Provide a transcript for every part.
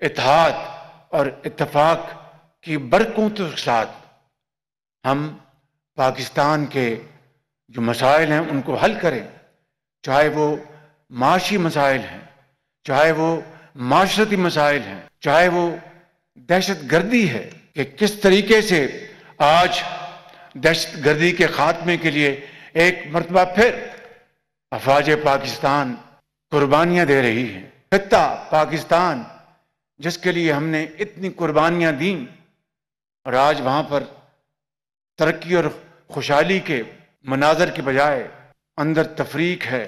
इत्तेहाद और इत्तेफाक की बरकतों के साथ हम पाकिस्तान के जो मसाइल हैं उनको हल करें, चाहे वो माशी मसाइल हैं, चाहे वो माशरती मसाइल हैं, चाहे वो दहशत गर्दी है कि किस तरीके से आज दहशत गर्दी के खात्मे के लिए एक मरतबा फिर अफवाज पाकिस्तान कुर्बानियां दे रही है। खित्ता पाकिस्तान जिसके लिए हमने इतनी कुर्बानियां दी और आज वहां पर तरक्की और खुशहाली के मनाजर के बजाय अंदर तफरीक है।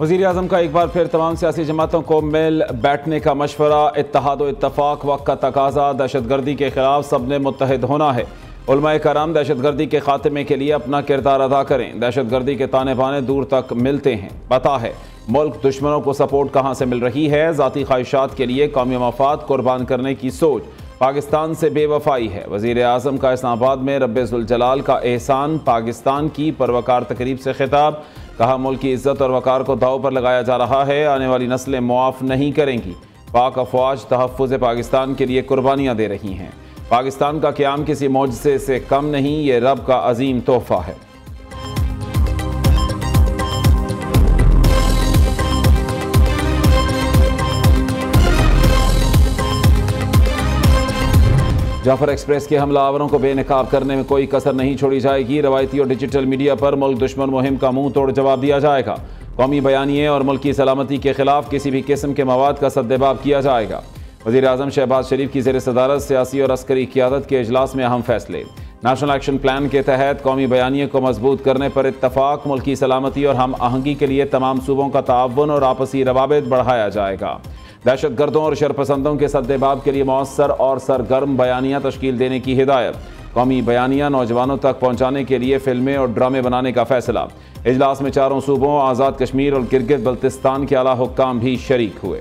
वज़ीर आज़म का एक बार फिर तमाम सियासी जमातों को मिल बैठने का मशवरा। इत्तेहाद व इत्तफाक वक्त का तकाजा, दहशत गर्दी के खिलाफ सब ने मुत्तहिद होना है। उलमाए कराम दहशत गर्दी के खात्मे के लिए अपना किरदार अदा करें। दहशत गर्दी के ताने बाने दूर तक मिलते हैं। पता है मुल्क दुश्मनों को सपोर्ट कहाँ से मिल रही है। ज़ाती ख्वाहिशात के लिए कौमी मफाद कुर्बान करने की सोच पाकिस्तान से बेवफाई है। वज़ीर आज़म का इस्लामाबाद में रब्बे-जुल जलाल का एहसान, पाकिस्तान की परवकार तकरीब से खिताब। कहा मुल्क की इज्जत और वकार को दाव पर लगाया जा रहा है, आने वाली नस्लें मुआफ नहीं करेंगी। पाक अफवाज तहफ़्फ़ुज़ पाकिस्तान के लिए कुर्बानियाँ दे रही हैं। पाकिस्तान का क़याम किसी मौजज़े से कम नहीं, ये रब का अजीम तोहफ़ा है। जाफर एक्सप्रेस के हमलावरों को बेनकाब करने में कोई कसर नहीं छोड़ी जाएगी। रवायती और डिजिटल मीडिया पर मुल्क दुश्मन मुहिम का मुंह तोड़ जवाब दिया जाएगा। कौमी बयानिए और मुल्क की सलामती के खिलाफ किसी भी किस्म के मवाद का सद्देबाब किया जाएगा। वज़ीर आज़म शहबाज शरीफ की ज़ेर सदारत सियासी और अस्करी क़ियादत के इजलास में अहम फैसले। नेशनल एक्शन प्लान के तहत कौमी बयानिए को मजबूत करने पर इत्तफाक, मुल्क की सलामती और हम आहंगी के लिए तमाम सूबों का ताअव्वुन और आपसी रवाबित बढ़ाया जाएगा। दहशत गर्दों और शरपसंदों के सद्देबाब के लिए मौसर और सरगर्म बयानियाँ तश्कील देने की हिदायत। कौमी बयानियाँ नौजवानों तक पहुँचाने के लिए फिल्में और ड्रामे बनाने का फैसला। इजलास में चारों सूबों आज़ाद कश्मीर और गिलगित बल्तिस्तान के आला हुक्काम भी शरीक हुए।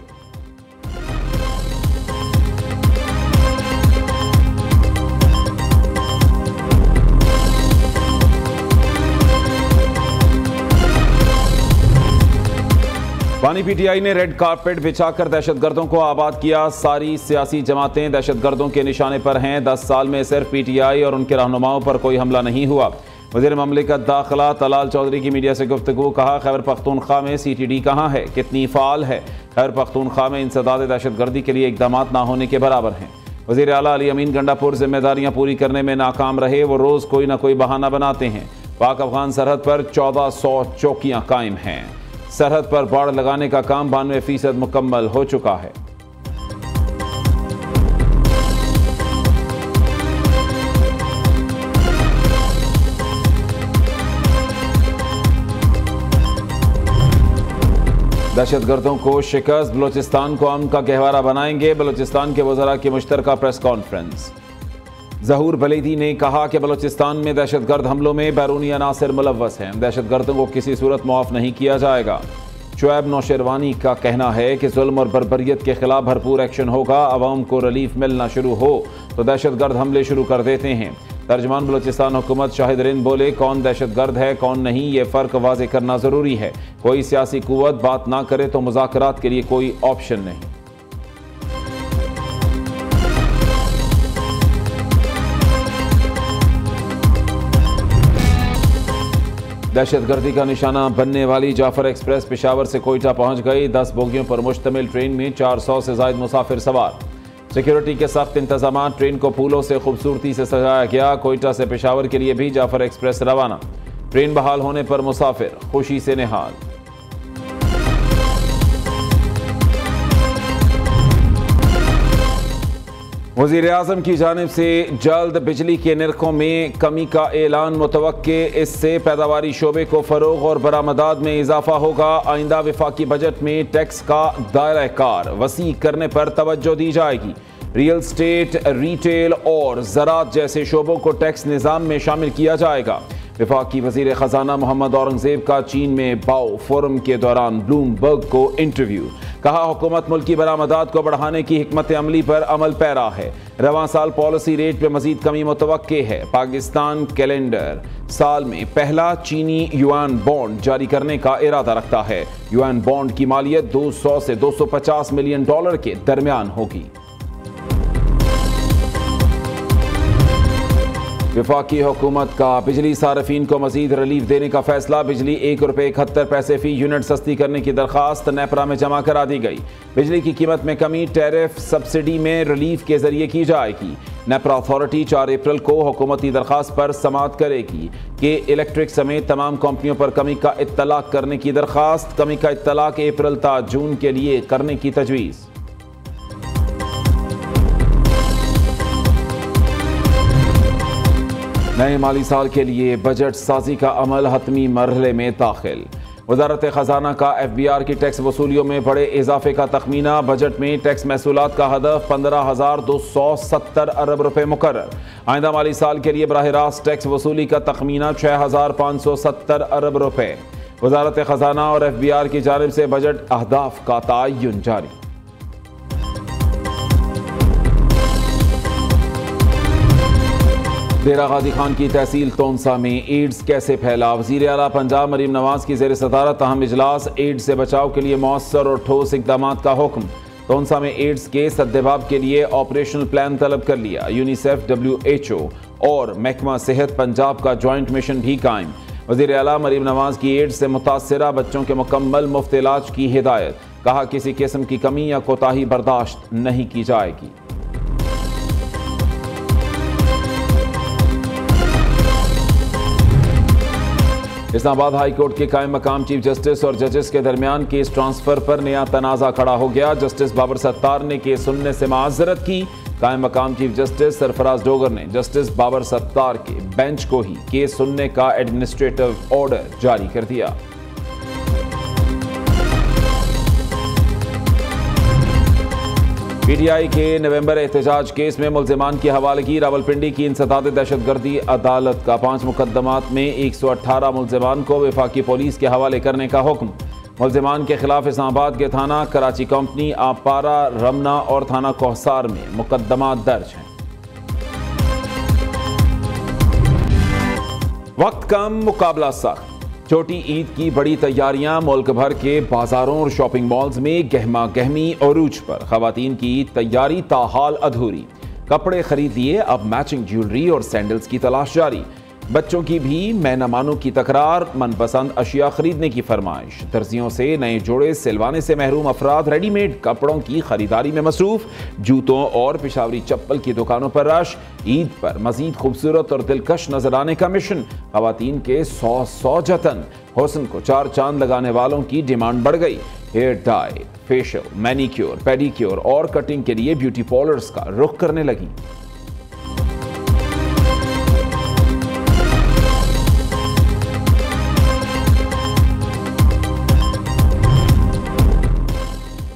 बानी पीटीआई ने रेड कारपेट बिछाकर दहशतगर्दों को आबाद किया। सारी सियासी जमातें दहशतगर्दों के निशाने पर हैं। 10 साल में सिर्फ पीटीआई और उनके रहनुमाओं पर कोई हमला नहीं हुआ। वज़ीर ममलिकत दाखिला तलाल चौधरी की मीडिया से गुफ्तगू। कहा खैबर पख्तूनख्वा में CTD कहाँ है, कितनी फ़ाल है। खैबर पख्तूनख्वा में इंसदाद दहशतगर्दी के लिए इक़दामात ना होने के बराबर हैं। वज़ीर आला अली अमीन गंडापुर जिम्मेदारियाँ पूरी करने में नाकाम रहे। वो रोज़ कोई ना कोई बहाना बनाते हैं। पाक अफगान सरहद पर 1400 चौकियाँ कायम हैं। सरहद पर बाड़ लगाने का काम 92% मुकम्मल हो चुका है। दहशतगर्दों को शिकस्त, बलोचिस्तान को अमन का गहवारा बनाएंगे। बलोचिस्तान के वज़रा की मुश्तरका प्रेस कॉन्फ्रेंस। ज़हूर बलीदी ने कहा कि बलोचिस्तान में दहशतगर्द हमलों में बैरूनी अनासिर मुलव्वस हैं। दहशतगर्दों को किसी सूरत मुआफ़ नहीं किया जाएगा। शुएब नौशेरवानी का कहना है कि जुल्म और बर्बरियत के खिलाफ भरपूर एक्शन होगा। अवाम को रिलीफ मिलना शुरू हो तो दहशतगर्द हमले शुरू कर देते हैं। तर्जमान बलोचिस्तान हुकूमत शाहिद रिंद बोले, कौन दहशतगर्द है कौन नहीं, ये फ़र्क वाज़े करना ज़रूरी है। कोई सियासी कुव्वत बात ना करे तो मुज़ाकरात के लिए कोई ऑप्शन नहीं। दहशतगर्दी का निशाना बनने वाली जाफर एक्सप्रेस पेशावर से कोयटा पहुंच गई। 10 बोगियों पर मुश्तमिल ट्रेन में 400 से ज़ायद मुसाफिर सवार। सिक्योरिटी के सख्त इंतजाम। ट्रेन को फूलों से खूबसूरती से सजाया गया। कोयटा से पेशावर के लिए भी जाफर एक्सप्रेस रवाना। ट्रेन बहाल होने पर मुसाफिर खुशी से निहाल। वज़ीर आज़म की जानिब से जल्द बिजली के निर्खों में कमी का ऐलान मुतवक्के। इससे पैदावारी शोबे को फ़रोग़ और बरामदात में इजाफा होगा। आइंदा वफाकी बजट में टैक्स का दायरा कार वसी करने पर तवज्जो दी जाएगी। रियल स्टेट, रिटेल और ज़राअत जैसे शोबों को टैक्स निज़ाम में शामिल किया जाएगा। वफाकी वज़ीर ख़जाना मोहम्मद औरंगज़ेब का चीन में बाओ फोरम के दौरान ब्लूमबर्ग को इंटरव्यू। कहा हुकूमत मुल्की बरामदात को बढ़ाने की हिकमत अमली पर अमल पैरा है। रवां साल पॉलिसी रेट में मजीद कमी मुतवक्के है। पाकिस्तान कैलेंडर साल में पहला चीनी युआन बॉन्ड जारी करने का इरादा रखता है। युआन बॉन्ड की मालियत 200 से 250 मिलियन डॉलर के दरमियान होगी। वफाकी हुकूमत का बिजली सार्फिन को मजीद रिलीफ देने का फैसला। बिजली ₹1.71 फी यूनिट सस्ती करने की दरखास्त नेपरा में जमा करा दी गई। बिजली की कीमत में कमी टैरिफ सब्सिडी में रिलीफ के जरिए की जाएगी। नेपरा अथॉरिटी 4 अप्रैल को हुकूमती दरखास्त पर समाअत करेगी कि इलेक्ट्रिक समेत तमाम कंपनियों पर कमी का इत्तलाक करने की दरखास्त। कमी का इत्तलाक अप्रैल ता जून के लिए करने की तजवीज़। नए माली साल के लिए बजट साजी का अमल हतमी मरहले में दाखिल। वजारत खजाना का FBR की टैक्स वसूलियों में बड़े इजाफे का तखमीना। बजट में टैक्स महसूलात का हदफ 15,270 अरब रुपए मुकर्रर। आइंदा माली साल के लिए बराह रास्त टैक्स वसूली का तखमीना 6,570 अरब रुपए। वजारत खजाना और FBR की जानिब से बजट अहदाफ का तयन जारी। डेरा गाजी खान की तहसील तोनसा में एड्स कैसे फैला। वज़ीर आला पंजाब मरीम नवाज की ज़ेर सदारत अहम इजलास। एड्स से बचाव के लिए मौसर और ठोस इक़दामात का हुक्म। तोनसा में एड्स के सद्देबाब के लिए ऑपरेशनल प्लान तलब कर लिया। यूनिसेफ, WHO और महकमा सेहत पंजाब का जॉइंट मिशन भी कायम। वज़ीर आला मरीम नवाज की एड्स से मुतासरा बच्चों के मुकम्मल मुफ्त इलाज की हिदायत। कहा किसी किस्म की कमी या कोताही बर्दाश्त नहीं की जाएगी। इस्लामाबाद हाई कोर्ट के कायम मकाम चीफ जस्टिस और जजेस के दरमियान केस ट्रांसफर पर नया तनाज़ा खड़ा हो गया। जस्टिस बाबर सत्तार ने केस सुनने से माजरत की। कायम मकाम चीफ जस्टिस सरफराज डोगर ने जस्टिस बाबर सत्तार के बेंच को ही केस सुनने का एडमिनिस्ट्रेटिव ऑर्डर जारी कर दिया। PTI के नवंबर एहतजाज केस में मुल्जिमान की हवालगी। रावलपिंडी की इंसदाद दहशतगर्दी अदालत का 5 मुकदमात में 118 मुल्जिमान को वफाकी पुलिस के हवाले करने का हुक्म। मुल्जिमान के खिलाफ इस्लामाबाद के थाना कराची कंपनी, आपारा, रमना और थाना कोहसार में मुकदमात दर्ज हैं। वक्त कम, मुकाबला सख्त। छोटी ईद की बड़ी तैयारियां। मुल्क भर के बाजारों और शॉपिंग मॉल्स में गहमा गहमी अरूज पर। खवातीन की ईद तैयारी ताहाल अधूरी। कपड़े खरीद लिए, अब मैचिंग ज्वेलरी और सैंडल्स की तलाश जारी। बच्चों की भी मैं न मानू की तकरार। मनपसंद अशिया खरीदने की फरमाइश। दर्जियों से नए जोड़े सिलवाने से महरूम अफराद रेडीमेड कपड़ों की खरीदारी में मसरूफ। जूतों और पिशावरी चप्पल की दुकानों पर रश। ईद पर मजीद खूबसूरत और दिलकश नजर आने का मिशन। खवातीन के 100 जतन। हुस्न को 4 चांद लगाने वालों की डिमांड बढ़ गई। Hair dye, facial, manicure, pedicure और कटिंग के लिए ब्यूटी पार्लर्स का रुख करने लगी।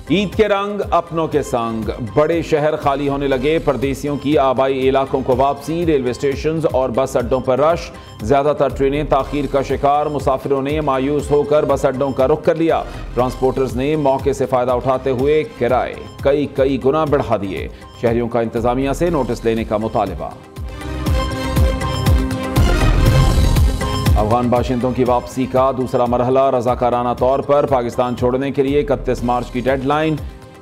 ईद के रंग अपनों के संग। बड़े शहर खाली होने लगे। परदेसियों की आबाई इलाकों को वापसी। रेलवे स्टेशन और बस अड्डों पर रश। ज्यादातर ट्रेनें ताखीर का शिकार। मुसाफिरों ने मायूस होकर बस अड्डों का रुख कर लिया। ट्रांसपोर्टर्स ने मौके से फायदा उठाते हुए किराए कई गुना बढ़ा दिए। शहरियों का इंतजामिया से नोटिस लेने का मुतालबा। अफगान बाशिंदों की वापसी का दूसरा मरहला। रजाकाराना तौर पर पाकिस्तान छोड़ने के लिए 31 मार्च की डेडलाइन।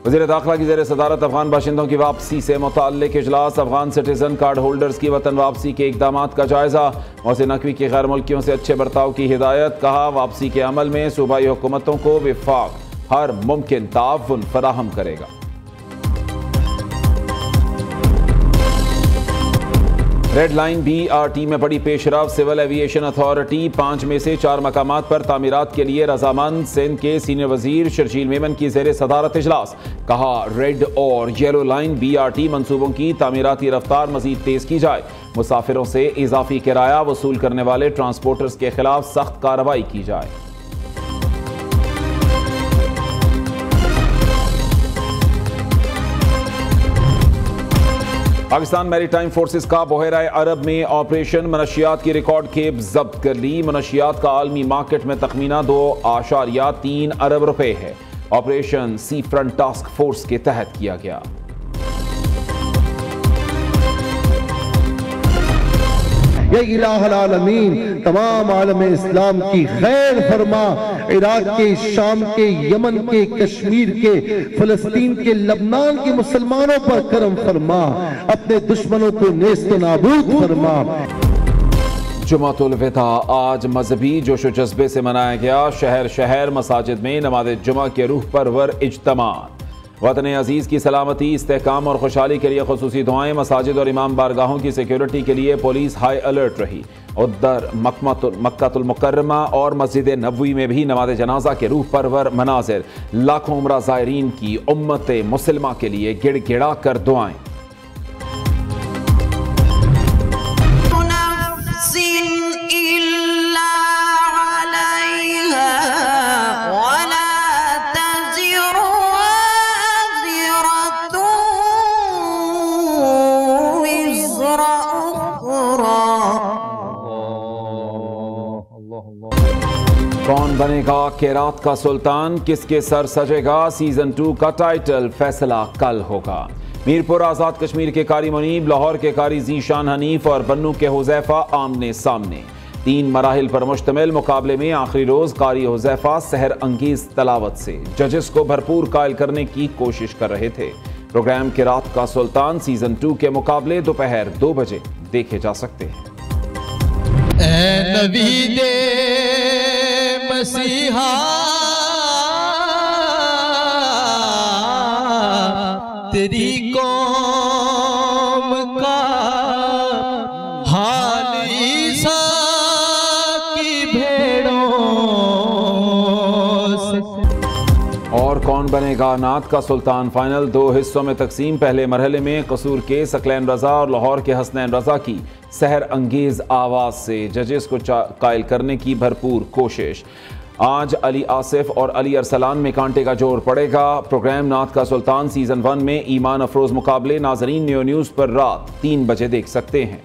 वज़ीर दाखिला की ज़ेर सदारत अफगान बाशिंदों की वापसी से मुताल्लिक इजलास। अफगान सिटीजन कार्ड होल्डर्स की वतन वापसी के इक़दामात का जायजा। मोहसिन नकवी की गैर मुल्कियों से अच्छे बर्ताव की हिदायत। कहा वापसी के अमल में सूबाई हुकूमतों को विफाक हर मुमकिन ताउन फराहम करेगा। रेड लाइन BRT में बड़ी पेशरफ। सिविल एविएशन अथॉरिटी 5 में से 4 मकामात पर तामीरात के लिए रजामंद। सिंध के सीनियर वजीर शर्जील मेमन की ज़ेर सदारत इजलास। कहा रेड और येलो लाइन BRT मंसूबों की तामीराती रफ्तार मजीद तेज की जाए। मुसाफिरों से इजाफी किराया वसूल करने वाले ट्रांसपोर्टर्स के खिलाफ सख्त कार्रवाई की जाए। पाकिस्तान मैरीटाइम फोर्सेस का बहराए अरब में ऑपरेशन। मनशियात की रिकॉर्ड खेप जब्त कर ली। मनशियात का आलमी मार्केट में तखमीना 2.3 अरब रुपए है। Operation C front task force के तहत किया गया। या इलाहुल आलमीन तमाम आलम इस्लाम की खैर फरमा, इराक के, शाम के, यमन के, कश्मीर के, फलस्तीन के, लबनान के मुसलमानों पर करम फरमा, अपने दुश्मनों को नेस्त नाबूद फरमा। जुमातुल विदा आज मजहबी जोशो जज्बे से मनाया गया। शहर शहर मसाजिद में नमाज जुमा के रूह परवर इज्तमा। वतन अजीज़ की सलामती, इस्तेहकाम और खुशहाली के लिए खुसूसी दुआएं। मसाजिद और इमाम बारगाहों की सिक्योरिटी के लिए पुलिस हाई अलर्ट रही। उधर मक्कातुल मुकर्रमा और मस्जिद नबवी में भी नमाज जनाजा के रूह परवर मनाजिर। लाखों उम्रा ज़ायरीन की उम्मत मुसलिमा के लिए गिड़गिड़ा कर दुआएं। कौन बनेगा केरात का सुल्तान, किसके सर सजेगा, सीजन 2 का टाइटल फैसला कल होगा। मीरपुर आजाद कश्मीर के कारी मुनीब, लाहौर के कारी जीशान हनीफ और बन्नू के हुजैफा आमने सामने। 3 मराहिल पर मुश्तमिल मुकाबले में आखिरी रोज कारी हुजैफा सहर अंगेज तलावत से जजेस को भरपूर कायल करने की कोशिश कर रहे थे। प्रोग्राम केरात का सुल्तान सीजन 2 के मुकाबले दोपहर 2 बजे देखे जा सकते हैं। मसीहा तेरी कौम का हाल ईसा की भेड़ों से। और कौन बनेगा नात का सुल्तान फाइनल 2 हिस्सों में तकसीम। पहले मरहले में कसूर के सकलैन रजा और लाहौर के हसनैन रजा की सहर अंगेज आवाज से जजेस को कायल करने की भरपूर कोशिश। आज अली आसिफ और अली अरसलान में कांटे का जोर पड़ेगा। प्रोग्राम नात का सुल्तान सीजन 1 में ईमान अफरोज मुकाबले नाजरीन न्यू न्यूज़ पर रात 3 बजे देख सकते हैं।